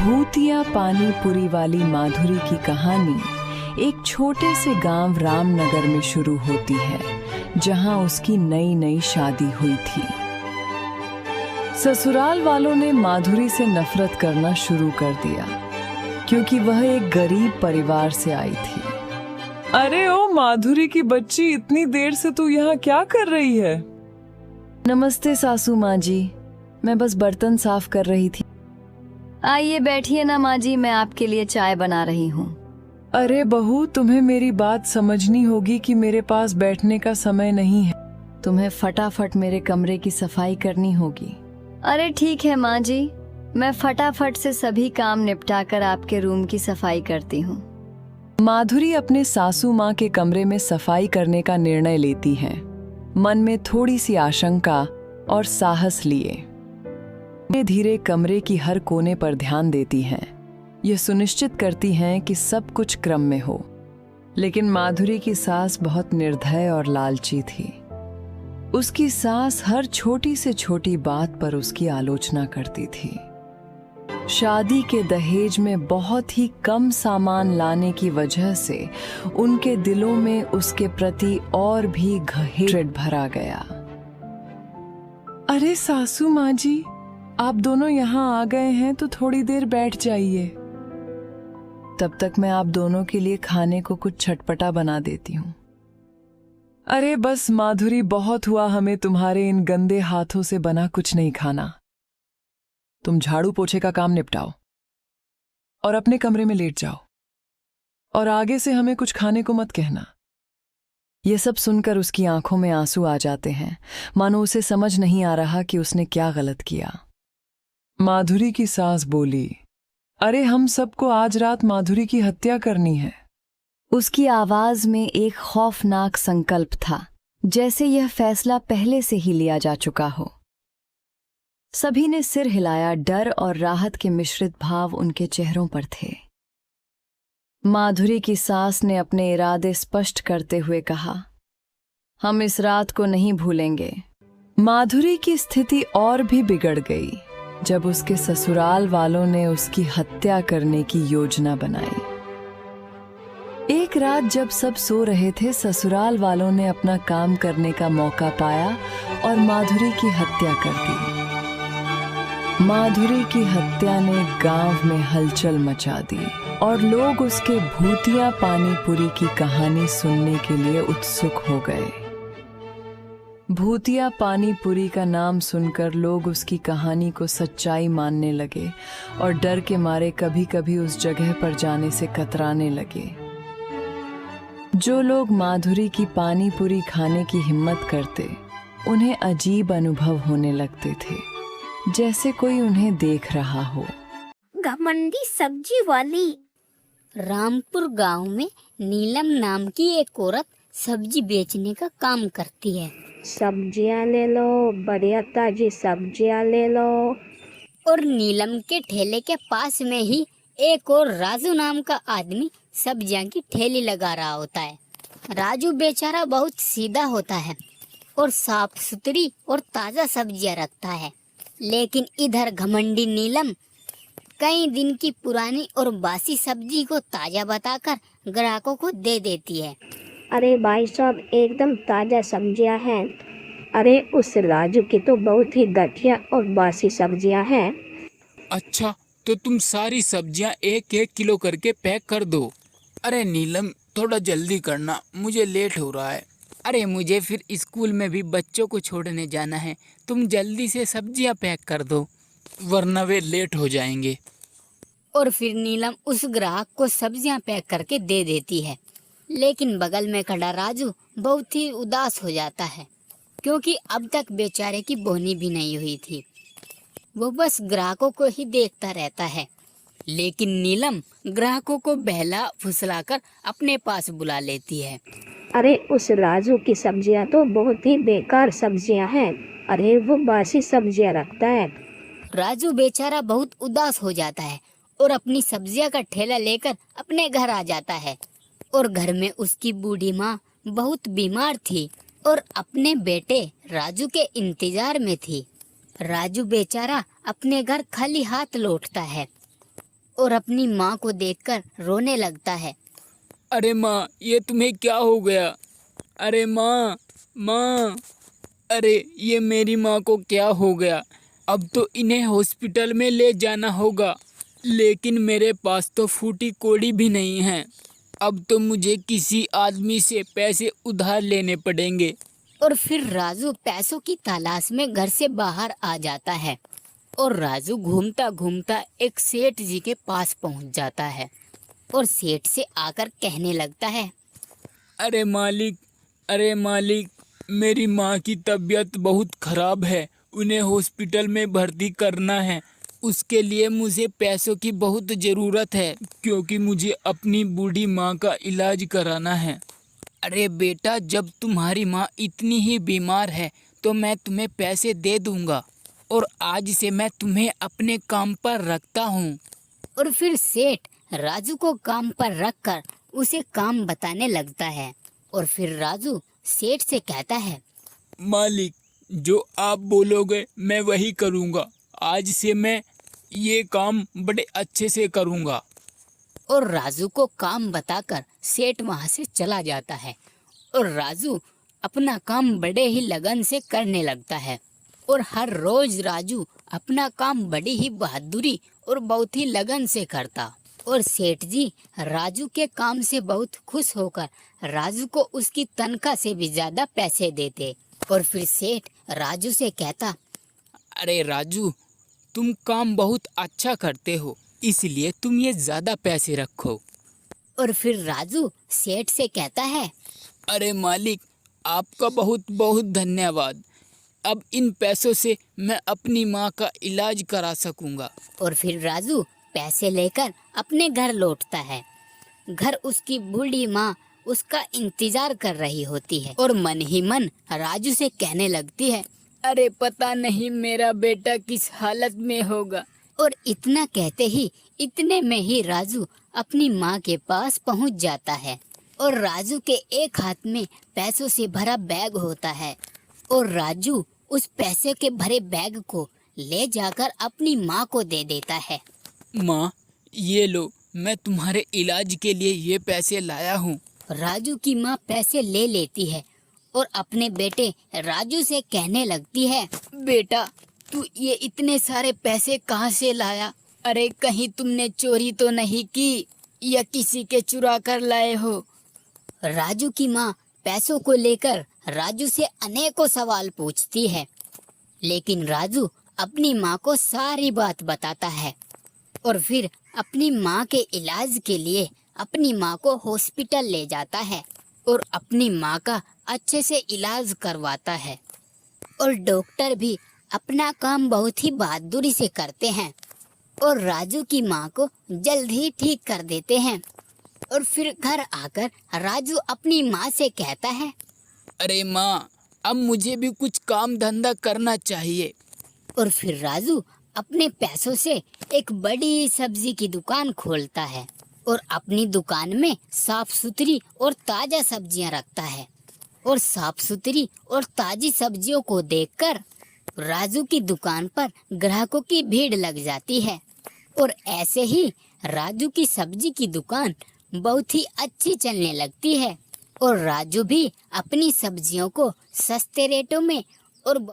भूतिया पानी पूरी वाली माधुरी की कहानी एक छोटे से गांव रामनगर में शुरू होती है, जहां उसकी नई नई शादी हुई थी। ससुराल वालों ने माधुरी से नफरत करना शुरू कर दिया, क्योंकि वह एक गरीब परिवार से आई थी। अरे ओ माधुरी की बच्ची, इतनी देर से तू यहाँ क्या कर रही है? नमस्ते सासू माँ जी, मैं बस बर्तन साफ कर रही थी। आइए बैठिए ना माँ जी, मैं आपके लिए चाय बना रही हूँ। अरे बहू, तुम्हें मेरी बात समझनी होगी कि मेरे पास बैठने का समय नहीं है। तुम्हें फटाफट मेरे कमरे की सफाई करनी होगी। अरे ठीक है माँ जी, मैं फटाफट से सभी काम निपटाकर आपके रूम की सफाई करती हूँ। माधुरी अपने सासू माँ के कमरे में सफाई करने का निर्णय लेती है, मन में थोड़ी सी आशंका और साहस लिए। धीरे धीरे कमरे की हर कोने पर ध्यान देती हैं, ये सुनिश्चित करती हैं कि सब कुछ क्रम में हो। लेकिन माधुरी की सास बहुत निर्दय और लालची थी। उसकी सास हर छोटी से छोटी बात पर उसकी आलोचना करती थी। शादी के दहेज में बहुत ही कम सामान लाने की वजह से उनके दिलों में उसके प्रति और भी हेट्रेड भरा गया। अरे सासू माँ जी, आप दोनों यहाँ आ गए हैं तो थोड़ी देर बैठ जाइए। तब तक मैं आप दोनों के लिए खाने को कुछ चटपटा बना देती हूँ। अरे बस माधुरी, बहुत हुआ, हमें तुम्हारे इन गंदे हाथों से बना कुछ नहीं खाना। तुम झाड़ू पोछे का काम निपटाओ और अपने कमरे में लेट जाओ, और आगे से हमें कुछ खाने को मत कहना। ये सब सुनकर उसकी आंखों में आंसू आ जाते हैं, मानो उसे समझ नहीं आ रहा कि उसने क्या गलत किया। माधुरी की सास बोली, अरे हम सबको आज रात माधुरी की हत्या करनी है। उसकी आवाज में एक खौफनाक संकल्प था, जैसे यह फैसला पहले से ही लिया जा चुका हो। सभी ने सिर हिलाया, डर और राहत के मिश्रित भाव उनके चेहरों पर थे। माधुरी की सास ने अपने इरादे स्पष्ट करते हुए कहा, हम इस रात को नहीं भूलेंगे। माधुरी की स्थिति और भी बिगड़ गई जब उसके ससुराल वालों ने उसकी हत्या करने की योजना बनाई। एक रात जब सब सो रहे थे, ससुराल वालों ने अपना काम करने का मौका पाया और माधुरी की हत्या कर दी। माधुरी की हत्या ने गांव में हलचल मचा दी और लोग उसके भूतिया पानी पूरी की कहानी सुनने के लिए उत्सुक हो गए। भूतिया पानी पूरी का नाम सुनकर लोग उसकी कहानी को सच्चाई मानने लगे और डर के मारे कभी कभी उस जगह पर जाने से कतराने लगे। जो लोग माधुरी की पानी पूरी खाने की हिम्मत करते, उन्हें अजीब अनुभव होने लगते थे, जैसे कोई उन्हें देख रहा हो। घमंडी सब्जी वाली। रामपुर गांव में नीलम नाम की एक औरत सब्जी बेचने का काम करती है। सब्जियां ले लो, बढ़िया ताजी सब्जियां ले लो। और नीलम के ठेले के पास में ही एक और राजू नाम का आदमी सब्जियां की ठेली लगा रहा होता है। राजू बेचारा बहुत सीधा होता है और साफ सुथरी और ताजा सब्जियां रखता है। लेकिन इधर घमंडी नीलम कई दिन की पुरानी और बासी सब्जी को ताजा बताकर ग्राहकों को दे देती है। अरे भाई साहब, एकदम ताजा सब्जियां हैं। अरे उस राजू की तो बहुत ही घटिया और बासी सब्जियां हैं। अच्छा, तो तुम सारी सब्जियां 1-1 किलो करके पैक कर दो। अरे नीलम, थोड़ा जल्दी करना, मुझे लेट हो रहा है। अरे मुझे फिर स्कूल में भी बच्चों को छोड़ने जाना है। तुम जल्दी से सब्जियां पैक कर दो, वरना वे लेट हो जाएंगे। और फिर नीलम उस ग्राहक को सब्जियां पैक करके दे देती है। लेकिन बगल में खड़ा राजू बहुत ही उदास हो जाता है, क्योंकि अब तक बेचारे की बोनी भी नहीं हुई थी। वो बस ग्राहकों को ही देखता रहता है। लेकिन नीलम ग्राहकों को बहला फुसलाकर अपने पास बुला लेती है। अरे उस राजू की सब्जियां तो बहुत ही बेकार सब्जियां हैं। अरे वो बासी सब्जियां रखता है। राजू बेचारा बहुत उदास हो जाता है और अपनी सब्जियां का ठेला लेकर अपने घर आ जाता है। और घर में उसकी बूढ़ी माँ बहुत बीमार थी और अपने बेटे राजू के इंतजार में थी। राजू बेचारा अपने घर खाली हाथ लौटता है और अपनी माँ को देखकर रोने लगता है। अरे माँ, ये तुम्हें क्या हो गया? अरे माँ, माँ, अरे ये मेरी माँ को क्या हो गया? अब तो इन्हें हॉस्पिटल में ले जाना होगा, लेकिन मेरे पास तो फूटी कौड़ी भी नहीं है। अब तो मुझे किसी आदमी से पैसे उधार लेने पड़ेंगे। और फिर राजू पैसों की तलाश में घर से बाहर आ जाता है और राजू घूमता घूमता एक सेठ जी के पास पहुंच जाता है और सेठ से आकर कहने लगता है, अरे मालिक, अरे मालिक, मेरी माँ की तबीयत बहुत खराब है, उन्हें हॉस्पिटल में भर्ती करना है। उसके लिए मुझे पैसों की बहुत ज़रूरत है, क्योंकि मुझे अपनी बूढ़ी माँ का इलाज कराना है। अरे बेटा, जब तुम्हारी माँ इतनी ही बीमार है तो मैं तुम्हें पैसे दे दूंगा, और आज से मैं तुम्हें अपने काम पर रखता हूँ। और फिर सेठ राजू को काम पर रखकर उसे काम बताने लगता है। और फिर राजू सेठ से कहता है, मालिक, जो आप बोलोगे मैं वही करूँगा। आज से मैं ये काम बड़े अच्छे से करूँगा। और राजू को काम बताकर सेठ वहाँ से चला जाता है और राजू अपना काम बड़े ही लगन से करने लगता है। और हर रोज राजू अपना काम बड़ी ही बहादुरी और बहुत ही लगन से करता। और सेठ जी राजू के काम से बहुत खुश होकर राजू को उसकी तनख्वाह से भी ज्यादा पैसे देते। और फिर सेठ राजू से कहता, अरे राजू, तुम काम बहुत अच्छा करते हो, इसलिए तुम ये ज़्यादा पैसे रखो। और फिर राजू सेठ से कहता है, अरे मालिक, आपका बहुत बहुत धन्यवाद। अब इन पैसों से मैं अपनी माँ का इलाज करा सकूँगा। और फिर राजू पैसे लेकर अपने घर लौटता है। घर उसकी बूढ़ी माँ उसका इंतजार कर रही होती है और मन ही मन राजू से कहने लगती है, अरे पता नहीं मेरा बेटा किस हालत में होगा। और इतना कहते ही इतने में ही राजू अपनी माँ के पास पहुँच जाता है। और राजू के एक हाथ में पैसों से भरा बैग होता है और राजू उस पैसे के भरे बैग को ले जाकर अपनी माँ को दे देता है। माँ, ये लो, मैं तुम्हारे इलाज के लिए ये पैसे लाया हूँ। राजू की माँ पैसे ले लेती है और अपने बेटे राजू से कहने लगती है, बेटा, तू ये इतने सारे पैसे कहाँ से लाया? अरे कहीं तुमने चोरी तो नहीं की या किसी के चुरा कर लाए हो? राजू की माँ पैसों को लेकर राजू से अनेकों सवाल पूछती है, लेकिन राजू अपनी माँ को सारी बात बताता है और फिर अपनी माँ के इलाज के लिए अपनी माँ को हॉस्पिटल ले जाता है और अपनी माँ का अच्छे से इलाज करवाता है। और डॉक्टर भी अपना काम बहुत ही बहादुरी से करते हैं और राजू की माँ को जल्द ही ठीक कर देते हैं। और फिर घर आकर राजू अपनी माँ से कहता है, अरे माँ, अब मुझे भी कुछ काम धंधा करना चाहिए। और फिर राजू अपने पैसों से एक बड़ी सब्जी की दुकान खोलता है और अपनी दुकान में साफ सुथरी और ताजा सब्जियां रखता है। और साफ सुथरी और ताजी सब्जियों को देखकर राजू की दुकान पर ग्राहकों की भीड़ लग जाती है और ऐसे ही राजू की सब्जी की दुकान बहुत ही अच्छी चलने लगती है और राजू भी अपनी सब्जियों को सस्ते रेटों में और